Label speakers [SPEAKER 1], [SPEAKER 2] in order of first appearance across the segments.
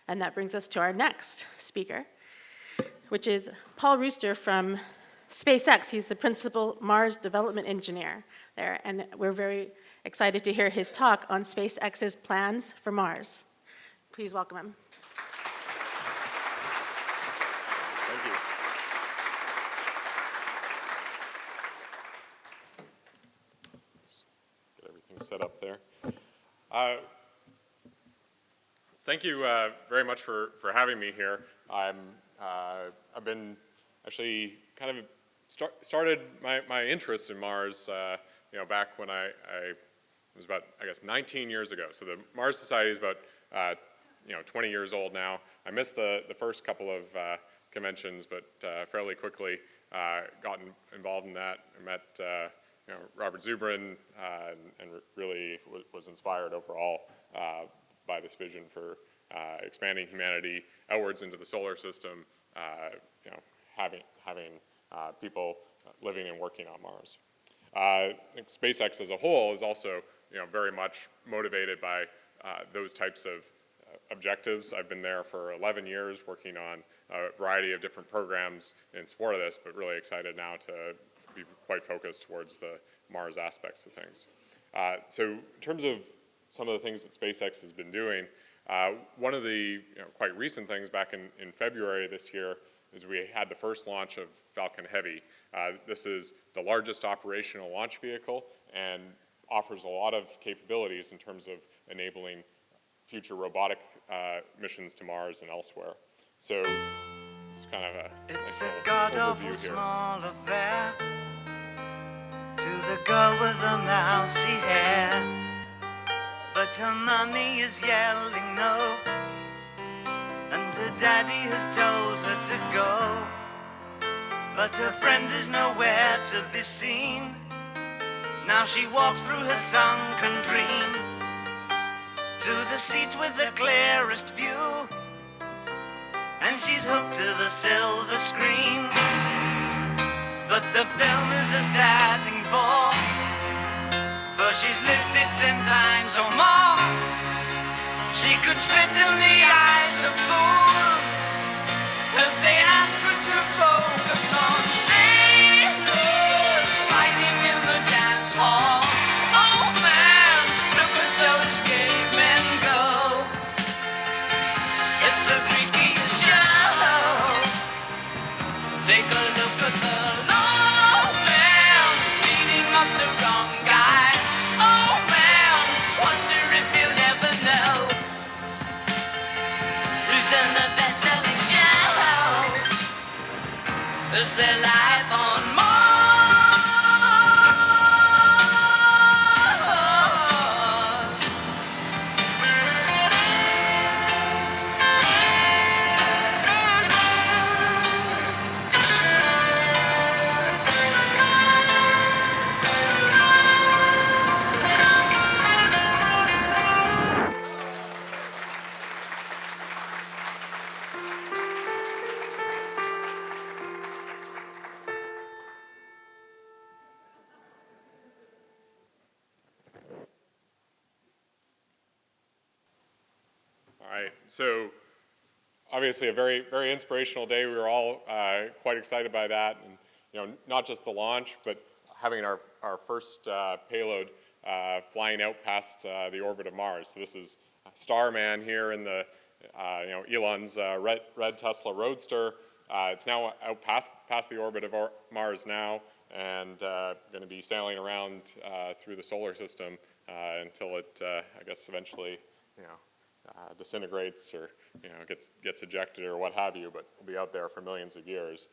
[SPEAKER 1] And that brings us to our next speaker, which is Paul Wooster from SpaceX. He's the principal Mars development engineer there, and we're very excited to hear his talk on SpaceX's plans for Mars. Please welcome him.
[SPEAKER 2] Thank you. Get everything set up there. Thank you very much for having me here. I've been actually kind of started my interest in Mars, back when I was about, I guess, 19 years ago. So the Mars Society is about, 20 years old now. I missed the first couple of conventions, but fairly quickly got involved in that. I met, Robert Zubrin, and really was inspired overall by this vision for expanding humanity outwards into the solar system, having people living and working on Mars. I think SpaceX as a whole is also, very much motivated by those types of objectives. I've been there for 11 years working on a variety of different programs in support of this, but really excited now to be quite focused towards the Mars aspects of things. So in terms of some of the things that SpaceX has been doing, one of the quite recent things back in February this year is we had the first launch of Falcon Heavy. This is the largest operational launch vehicle and offers a lot of capabilities in terms of enabling future robotic missions to Mars and elsewhere. So it's kind of a nice little overview here.
[SPEAKER 3] Small affair to the girl with the mousy hair, but her mommy is yelling no, and her daddy has told her to go, but her friend is nowhere to be seen. Now she walks through her sunken dream to the seat with the clearest view, and she's hooked to the silver screen. But the film is a sad thing for she's lived it 10 times or more. She could spit in the eyes of fools if they ask her to focus on sailors fighting in the dance hall. Oh man, look at those cavemen go. It's the freakiest show. Take a look at the low man beating up the wrong guy. Oh man, wonder if you'll ever know who's in the best-selling show. Is there life on Mars?
[SPEAKER 2] All right, so obviously a very, very inspirational day. We were all quite excited by that, and not just the launch, but having our first payload flying out past the orbit of Mars. So this is Starman here in the Elon's red Tesla Roadster. It's now out past the orbit of Mars now, and going to be sailing around through the solar system until it, I guess, eventually, disintegrates or gets ejected or what have you, but will be out there for millions of years.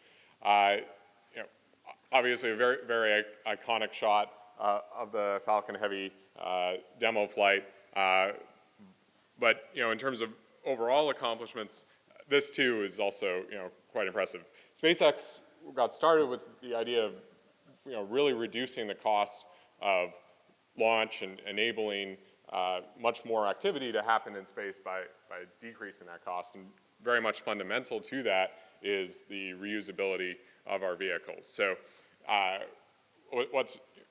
[SPEAKER 2] Obviously a very, very iconic shot of the Falcon Heavy demo flight, but in terms of overall accomplishments, this too is also quite impressive. SpaceX got started with the idea of really reducing the cost of launch and enabling much more activity to happen in space by decreasing that cost. And very much fundamental to that is the reusability of our vehicles. So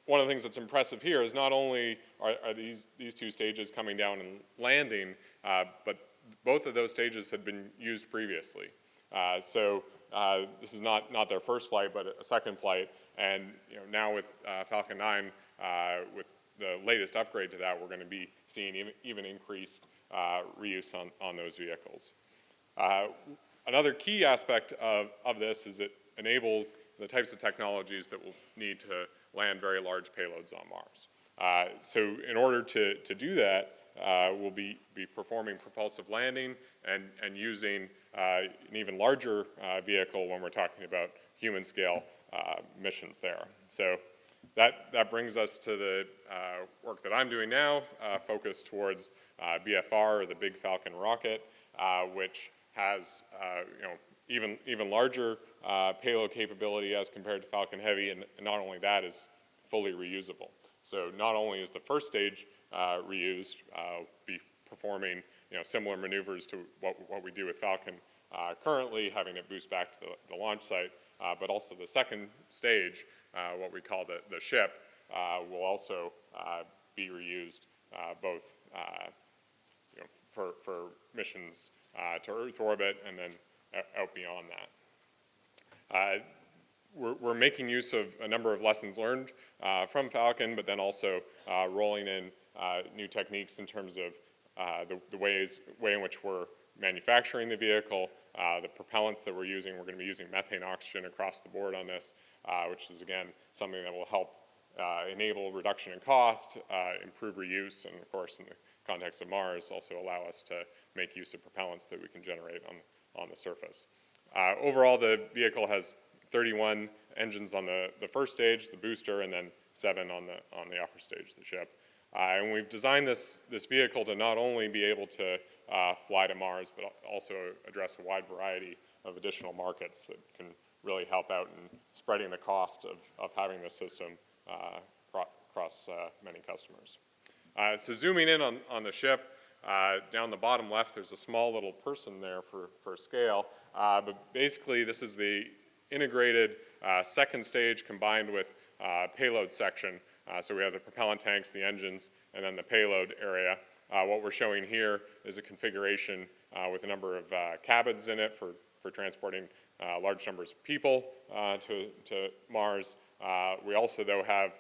[SPEAKER 2] one of the things that's impressive here is not only are these two stages coming down and landing, but both of those stages had been used previously. This is not their first flight, but a second flight. And now with Falcon 9, with the latest upgrade to that, we're going to be seeing even increased reuse on those vehicles. Another key aspect of this is it enables the types of technologies that will need to land very large payloads on Mars. So in order to do that, we'll be performing propulsive landing and using an even larger vehicle when we're talking about human scale missions there. So that brings us to the work that I'm doing now, focused towards BFR, or the Big Falcon rocket, which has even larger payload capability as compared to Falcon Heavy, and not only that, is fully reusable. So not only is the first stage reused, be performing similar maneuvers to what we do with Falcon currently, having it boost back to the launch site, but also the second stage, what we call the ship, will also be reused both for missions to Earth orbit and then out beyond that. We're making use of a number of lessons learned from Falcon, but then also rolling in new techniques in terms of the way in which we're manufacturing the vehicle, the propellants that we're using. We're going to be using methane oxygen across the board on this, which is, again, something that will help enable reduction in cost, improve reuse, and of course, in the context of Mars, also allow us to make use of propellants that we can generate on the surface. Overall, the vehicle has 31 engines on the first stage, the booster, and then 7 on the upper stage, the ship. And we've designed this vehicle to not only be able to fly to Mars, but also address a wide variety of additional markets that can really help out in spreading the cost of having this system across many customers. So zooming in on the ship, down the bottom left, there's a small little person there for scale. But basically, this is the integrated second stage combined with payload section. So we have the propellant tanks, the engines, and then the payload area. What we're showing here is a configuration with a number of cabins in it for transporting large numbers of people to Mars. We also, though, have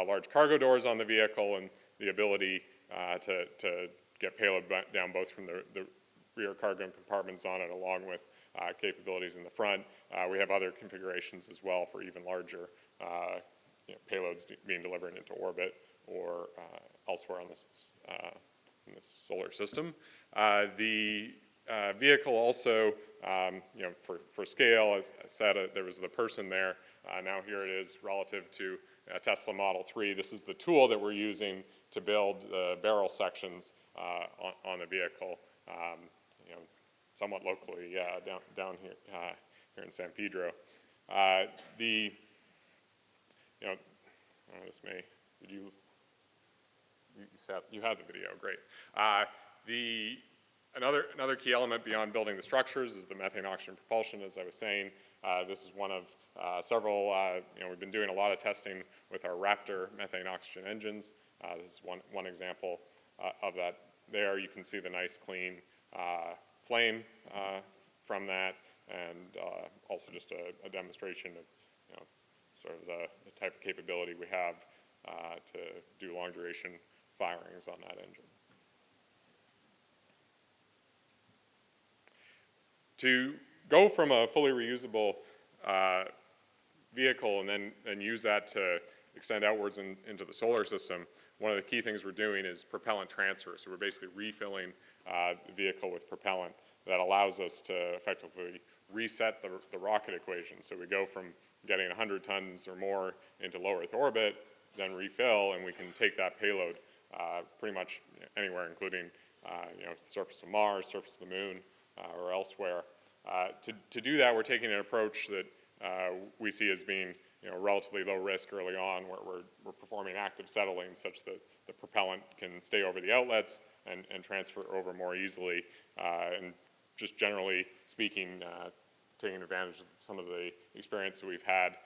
[SPEAKER 2] large cargo doors on the vehicle and the ability to get payload down both from the rear cargo compartments on it, along with capabilities in the front. We have other configurations as well for even larger payloads being delivered into orbit or elsewhere on in this solar system. The vehicle also, for scale, as I said, there was the person there. Now here it is relative to Tesla Model 3. This is the tool that we're using to build the barrel sections on the vehicle, somewhat locally down here in San Pedro. This may, you had the video, great. Another key element beyond building the structures is the methane oxygen propulsion, as I was saying. This is one of several, we've been doing a lot of testing with our Raptor methane oxygen engines. This is one example of that there. You can see the nice clean flame from that, and also just a demonstration of sort of the type of capability we have to do long duration firings on that engine. To go from a fully reusable vehicle and then use that to extend outwards into the solar system, one of the key things we're doing is propellant transfer. So we're basically refilling the vehicle with propellant that allows us to effectively reset the rocket equation. So we go from getting 100 tons or more into low Earth orbit, then refill, and we can take that payload pretty much anywhere, including the surface of Mars, surface of the Moon, or elsewhere. To do that, we're taking an approach that we see as being relatively low risk early on, where we're performing active settling such that the propellant can stay over the outlets and transfer over more easily. And just generally speaking, taking advantage of some of the experience that we've had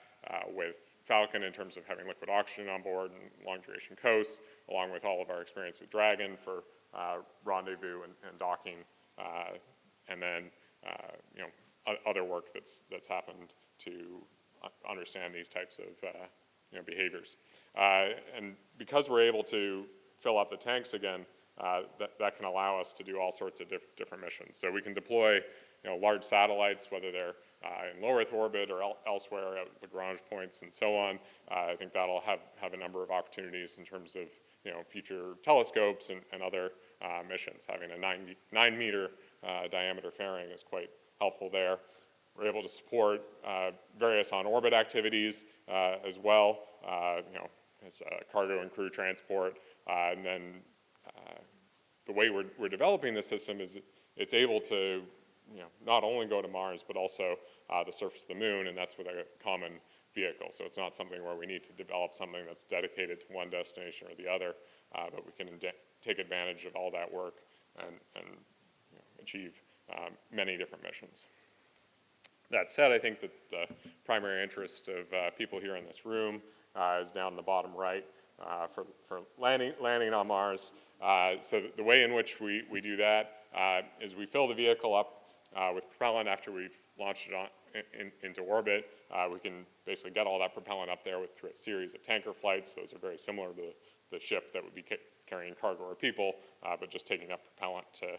[SPEAKER 2] with Falcon in terms of having liquid oxygen on board and long duration coasts, along with all of our experience with Dragon for rendezvous and docking and then other work that's happened to understand these types of behaviors. And because we're able to fill up the tanks again, that can allow us to do all sorts of different missions. So we can deploy large satellites, whether they're in low Earth orbit or elsewhere at Lagrange points and so on. I think that'll have a number of opportunities in terms of future telescopes and other missions. Having a 9-meter diameter fairing is quite helpful there. We're able to support various on-orbit activities as well, as cargo and crew transport. And then the way we're developing the system is it's able to not only go to Mars, but also the surface of the moon, and that's with a common vehicle. So it's not something where we need to develop something that's dedicated to one destination or the other, but we can take advantage of all that work and achieve many different missions. That said, I think that the primary interest of people here in this room is down in the bottom right for landing on Mars. So the way in which we do that is we fill the vehicle up with propellant after we've launched it into orbit. We can basically get all that propellant up there through a series of tanker flights. Those are very similar to the ship that would be carrying cargo or people, but just taking up propellant to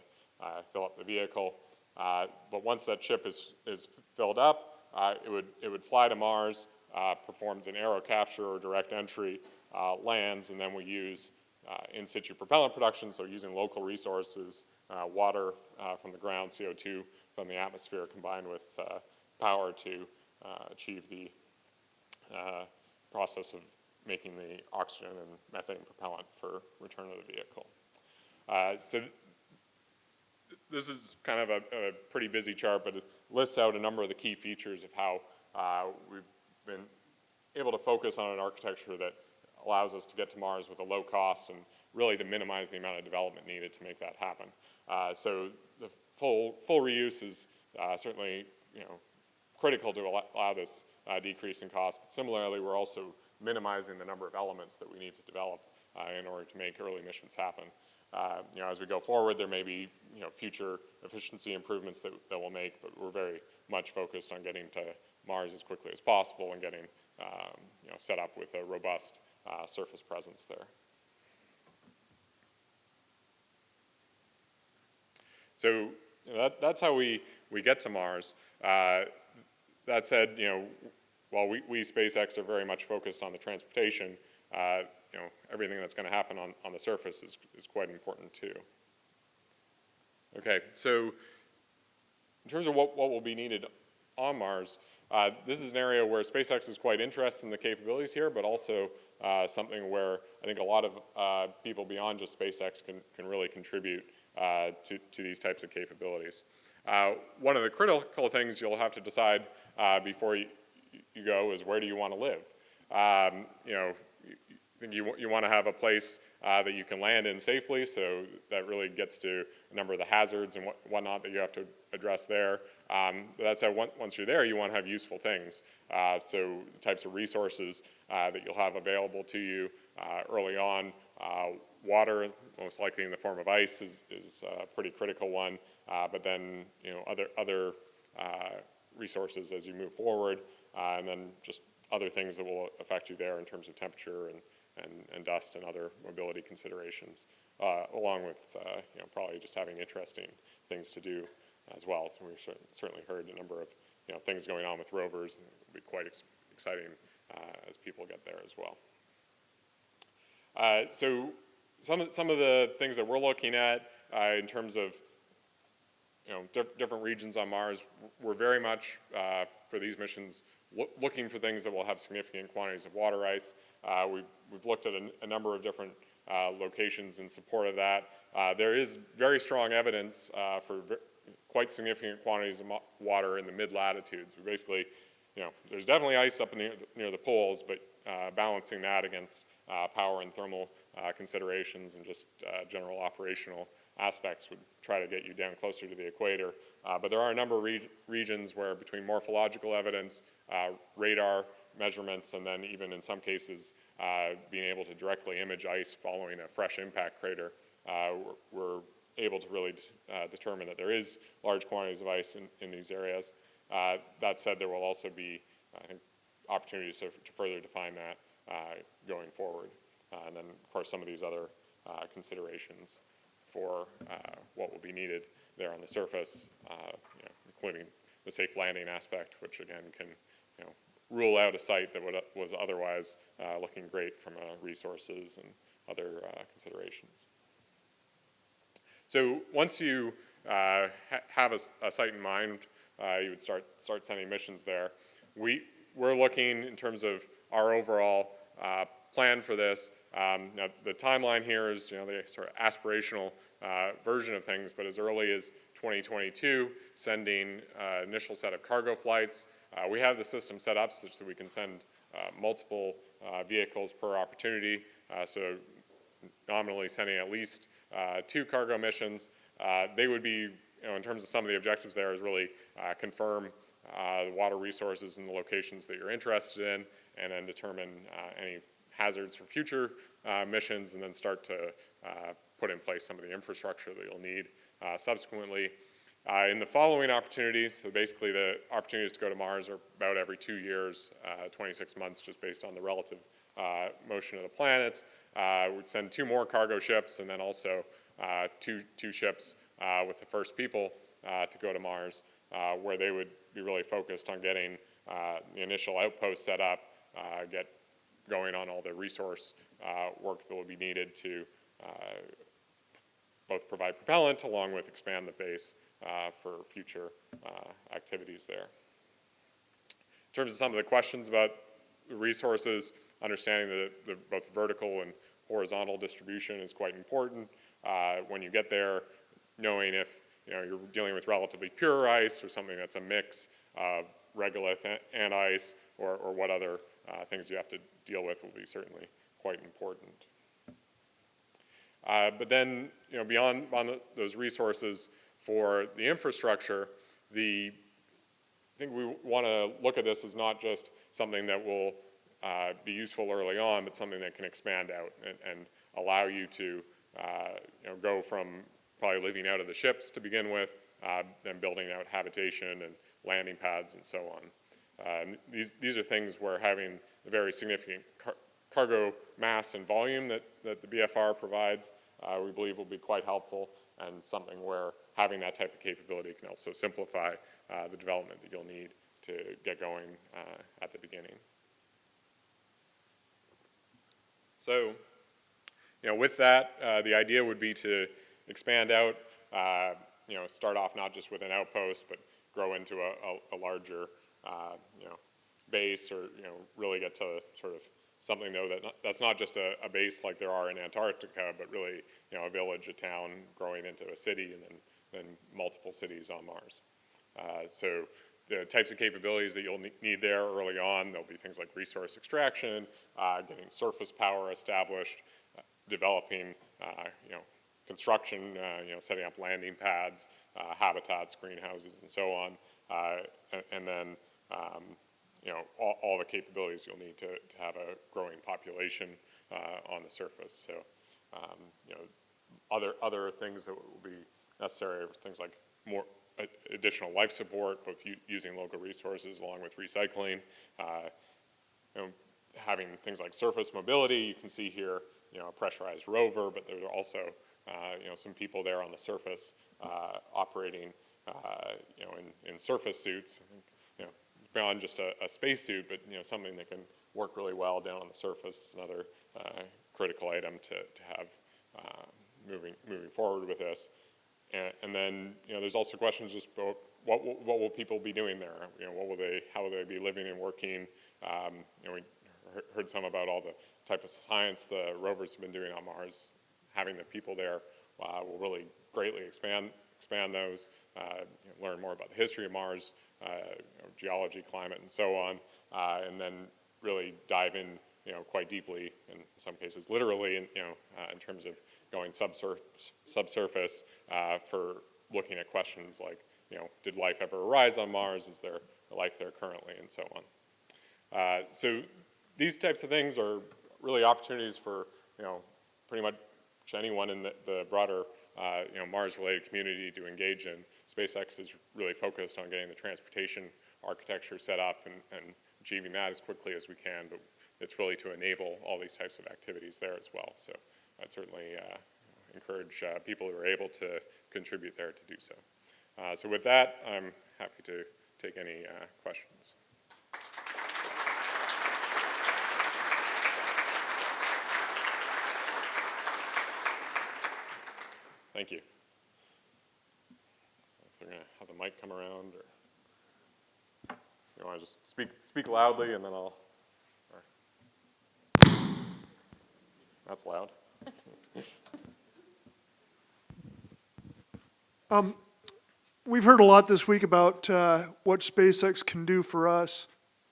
[SPEAKER 2] fill up the vehicle. But once that ship is filled up, it would fly to Mars, performs an aero capture or direct entry, lands, and then we use in situ propellant production, so using local resources, water from the ground, CO2 from the atmosphere, combined with power to achieve the process of making the oxygen and methane propellant for return of the vehicle. So this is kind of a pretty busy chart, but it lists out a number of the key features of how we've been able to focus on an architecture that allows us to get to Mars with a low cost and really to minimize the amount of development needed to make that happen. So the full reuse is certainly critical to allow this decrease in cost, but similarly we're also minimizing the number of elements that we need to develop in order to make early missions happen. As we go forward, there may be future efficiency improvements that we'll make, but we're very much focused on getting to Mars as quickly as possible and getting set up with a robust surface presence there. So that's how we get to Mars. That said, while we SpaceX are very much focused on the transportation, everything that's going to happen on the surface is quite important too. Okay, so in terms of what will be needed on Mars, this is an area where SpaceX is quite interested in the capabilities here, but also something where I think a lot of people beyond just SpaceX can really contribute to these types of capabilities. One of the critical things you'll have to decide before you go is where do you want to live? I think you want to have a place that you can land in safely, so that really gets to a number of the hazards and whatnot that you have to address there. But that's how once you're there, you want to have useful things. So the types of resources that you'll have available to you early on. Water, most likely in the form of ice, is a pretty critical one. But then other resources as you move forward, and then just other things that will affect you there in terms of temperature and dust and other mobility considerations, along with probably just having interesting things to do as well. So we've certainly heard a number of things going on with rovers, and it'll be quite exciting as people get there as well. So some of the things that we're looking at in terms of different regions on Mars, we're very much for these missions looking for things that will have significant quantities of water ice. We've looked at a number of different locations in support of that. There is very strong evidence for quite significant quantities of water in the mid-latitudes. We basically, there's definitely ice up near the poles, but balancing that against power and thermal considerations and just general operational aspects would try to get you down closer to the equator. But there are a number of regions where between morphological evidence, radar measurements, and then even in some cases being able to directly image ice following a fresh impact crater, we're able to really determine that there is large quantities of ice in these areas. That said, there will also be, I think, opportunities to further define that going forward. And then, of course, some of these other considerations for what will be needed there on the surface, including the safe landing aspect, which again can rule out a site that was otherwise looking great from resources and other considerations. So once you have a site in mind, you would start sending missions there. We're looking in terms of our overall plan for this. Now the timeline here is the sort of aspirational version of things, but as early as 2022, sending initial set of cargo flights. We have the system set up such that we can send multiple vehicles per opportunity, so nominally sending at least 2 cargo missions. They would be, in terms of some of the objectives there, is really confirm the water resources and the locations that you're interested in, and then determine any hazards for future missions, and then start to put in place some of the infrastructure that you'll need subsequently. In the following opportunities, so basically the opportunities to go to Mars are about every 2 years, 26 months, just based on the relative motion of the planets. We'd send 2 more cargo ships, and then also two ships with the first people to go to Mars, where they would be really focused on getting the initial outpost set up, get going on all the resource work that will be needed to both provide propellant along with expand the base for future activities there. In terms of some of the questions about the resources, understanding the both vertical and horizontal distribution is quite important. When you get there, knowing if you're dealing with relatively pure ice or something that's a mix of regolith and ice, or what other things you have to deal with will be certainly quite important. But then, beyond those resources for the infrastructure, I think we want to look at this as not just something that will be useful early on, but something that can expand out and allow you to go from probably living out of the ships to begin with, then building out habitation and landing pads and so on. These are things where having a very significant cargo mass and volume that the BFR provides, we believe will be quite helpful, and something where having that type of capability can also simplify the development that you'll need to get going at the beginning. So, with that, the idea would be to expand out, start off not just with an outpost, but grow into a larger, base, or really get to sort of something though that's not just a base like there are in Antarctica, but really a village, a town, growing into a city, and then multiple cities on Mars. So the types of capabilities that you'll need there early on, there'll be things like resource extraction, getting surface power established, developing construction, setting up landing pads, habitats, greenhouses, and so on, and then all the capabilities you'll need to have a growing population on the surface. So other things that will be necessary are things like more additional life support, both using local resources along with recycling, having things like surface mobility. You can see here, a pressurized rover, but there are also some people there on the surface operating, in surface suits. Beyond just a spacesuit, but something that can work really well down on the surface. Another critical item to have moving forward with this. And then there's also questions just about what will people be doing there? How will they be living and working? We heard some about all the type of science the rovers have been doing on Mars. Having the people there will really greatly expand those. Learn more about the history of Mars, geology, climate, and so on, and then really dive in, quite deeply, in some cases literally, in terms of going subsurface for looking at questions like, did life ever arise on Mars? Is there life there currently, and so on. So these types of things are really opportunities for, pretty much anyone in the broader Mars-related community to engage in. SpaceX is really focused on getting the transportation architecture set up and achieving that as quickly as we can, but it's really to enable all these types of activities there as well. So I'd certainly encourage people who are able to contribute there to do so. So with that, I'm happy to take any questions. Thank you. If they're going to have the mic come around, or you want to just speak loudly, and then I'll. That's loud.
[SPEAKER 4] We've heard a lot this week about what SpaceX can do for us.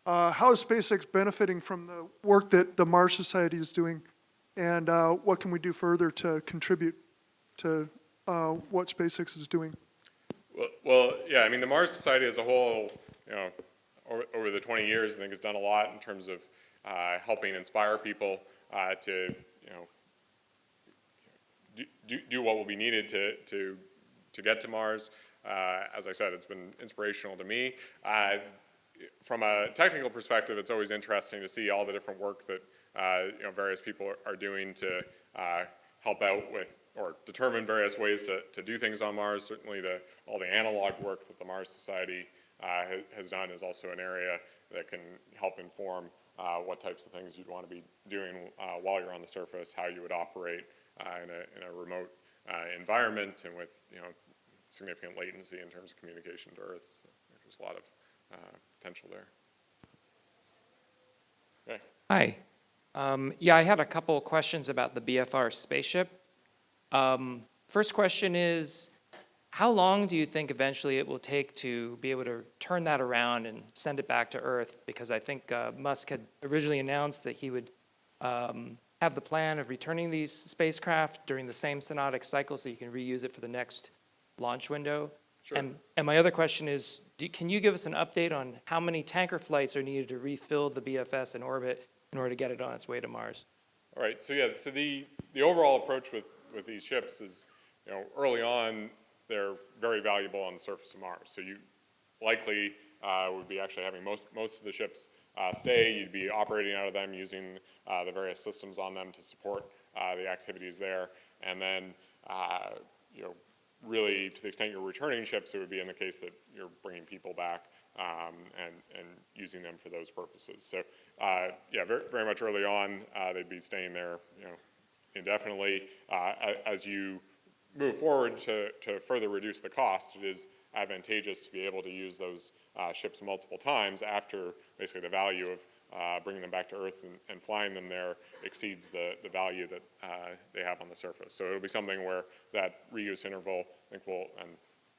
[SPEAKER 4] How is SpaceX benefiting from the work that the Mars Society is doing, and what can we do further to contribute to what SpaceX is doing?
[SPEAKER 2] Well, yeah, I mean, the Mars Society as a whole, over the 20 years, I think has done a lot in terms of helping inspire people to, do what will be needed to get to Mars. As I said, it's been inspirational to me. From a technical perspective, it's always interesting to see all the different work that various people are doing to help out with or determine various ways to do things on Mars. Certainly all the analog work that the Mars Society has done is also an area that can help inform what types of things you'd want to be doing while you're on the surface, how you would operate in a remote environment and with significant latency in terms of communication to Earth. So there's a lot of potential there. Okay.
[SPEAKER 5] Hi. Yeah, I had a couple of questions about the BFR spaceship. First question is, how long do you think eventually it will take to be able to turn that around and send it back to Earth? Because I think Musk had originally announced that he would have the plan of returning these spacecraft during the same synodic cycle so you can reuse it for the next launch window.
[SPEAKER 2] Sure.
[SPEAKER 5] And my other question is, can you give us an update on how many tanker flights are needed to refill the BFS in orbit in order to get it on its way to Mars?
[SPEAKER 2] All right, so yeah, so the overall approach with these ships is, early on, they're very valuable on the surface of Mars. So you likely would be actually having most of the ships stay. You'd be operating out of them using the various systems on them to support the activities there. And then, really, to the extent you're returning ships, it would be in the case that you're bringing people back and using them for those purposes. So, yeah, very, very much early on, they'd be staying there, indefinitely. As you move forward to further reduce the cost, it is advantageous to be able to use those ships multiple times after basically the value of bringing them back to Earth and flying them there exceeds the value that they have on the surface. So it'll be something where that reuse interval, I think, and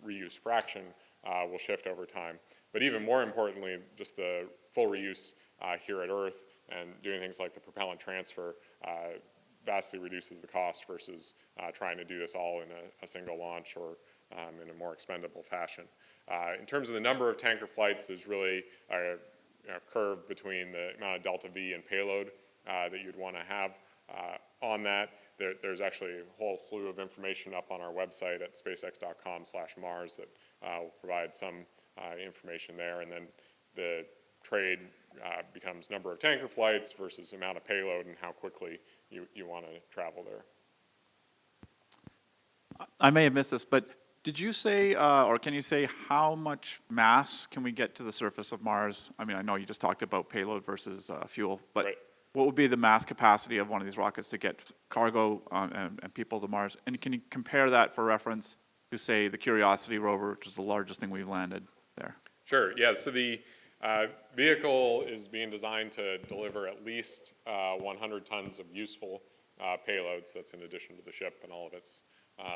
[SPEAKER 2] reuse fraction will shift over time. But even more importantly, just the full reuse here at Earth and doing things like the propellant transfer vastly reduces the cost versus trying to do this all in a single launch or in a more expendable fashion. In terms of the number of tanker flights, there's really a curve between the amount of delta V and payload that you'd want to have on that. There's actually a whole slew of information up on our website at spacex.com/Mars that will provide some information there, and then the trade becomes number of tanker flights versus amount of payload and how quickly you want to travel there.
[SPEAKER 6] I may have missed this, but did you say, or can you say how much mass can we get to the surface of Mars? I mean, I know you just talked about payload versus fuel, but
[SPEAKER 2] Right.
[SPEAKER 6] What would be the mass capacity of one of these rockets to get cargo and people to Mars? And can you compare that for reference to, say, the Curiosity rover, which is the largest thing we've landed there?
[SPEAKER 2] Sure, yeah, so the vehicle is being designed to deliver at least 100 tons of useful payloads. That's in addition to the ship and all of its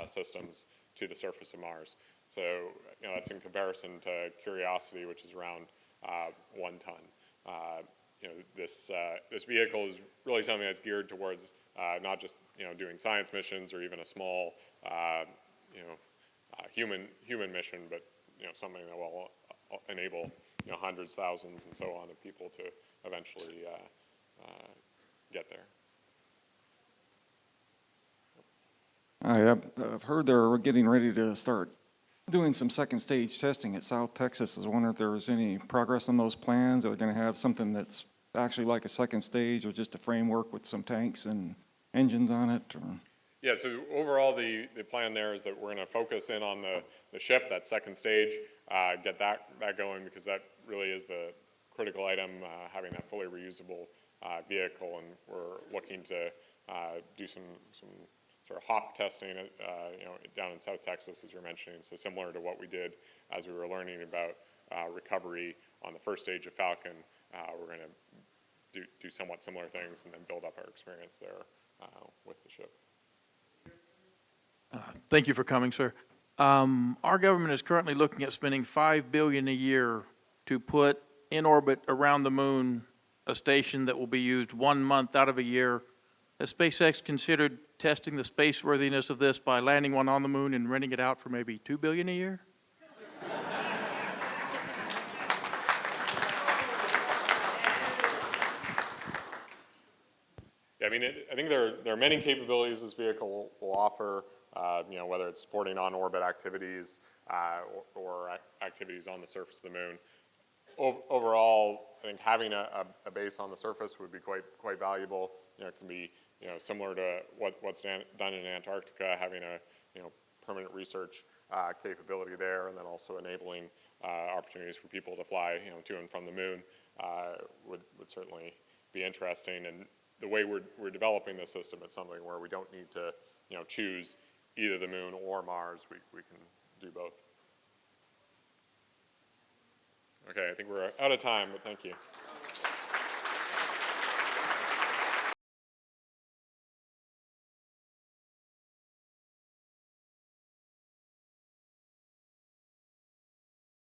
[SPEAKER 2] systems to the surface of Mars. So, that's in comparison to Curiosity, which is around 1 ton. This vehicle is really something that's geared towards not just doing science missions or even a small human mission, but something that will enable hundreds, thousands, and so on of people to eventually get there.
[SPEAKER 7] I've heard they're getting ready to start doing some second stage testing at South Texas. I was wondering if there was any progress on those plans. Are they going to have something that's actually like a second stage, or just a framework with some tanks and engines on it? Or?
[SPEAKER 2] Yeah, so overall, the plan there is that we're going to focus in on the ship, that second stage, get that going, because that really is the critical item, having that fully reusable vehicle, and we're looking to do some sort of hop testing, down in South Texas, as you're mentioning, so similar to what we did as we were learning about recovery on the first stage of Falcon. We're going to do somewhat similar things and then build up our experience there with the ship.
[SPEAKER 8] Thank you for coming, sir. Our government is currently looking at spending $5 billion a year to put in orbit around the moon a station that will be used 1 month out of a year. Has SpaceX considered testing the spaceworthiness of this by landing one on the moon and renting it out for maybe $2 billion a year?
[SPEAKER 2] Yeah, I mean, I think there are many capabilities this vehicle will offer, whether it's supporting on-orbit activities or activities on the surface of the moon. Overall, I think having a base on the surface would be quite valuable. It can be similar to what's done in Antarctica, having a permanent research capability there, and then also enabling opportunities for people to fly to and from the moon would certainly be interesting. And the way we're developing this system, it's something where we don't need to choose either the moon or Mars. We can do both. Okay, I think we're out of time, but thank you.